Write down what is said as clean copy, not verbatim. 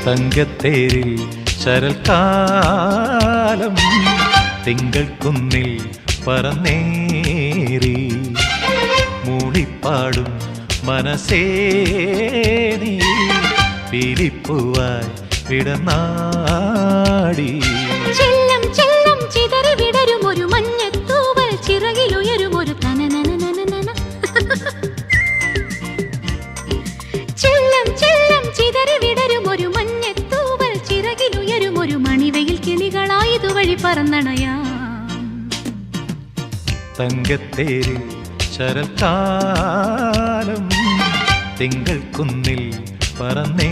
തങ്കത്തേരിൽ ശരൽക്കാലം തിങ്കൾ കുന്നിൽ പറന്നേറി മൂളിപ്പാടും മനസ്സേ നീ പീലിപ്പൂവായി വിടനാടി. ചെല്ലം ചെല്ലം ചിതറി വിടരും ഒരു മഞ്ഞത്തൂവൽ ചിറകിലുയരും ഒരു തനനനനനന. ചെല്ലം ചെല്ലം ചിതറി വിടരും ഒരു മഞ്ഞത്തൂവൽ ചിറകിലുയരും ഒരു മണിവയിൽ കിളികളായതുവഴി പറന്നണയാം. തങ്കത്തേരിൽ ശരൽക്കാലം തിങ്കൾ കുന്നിൽ പറന്നേ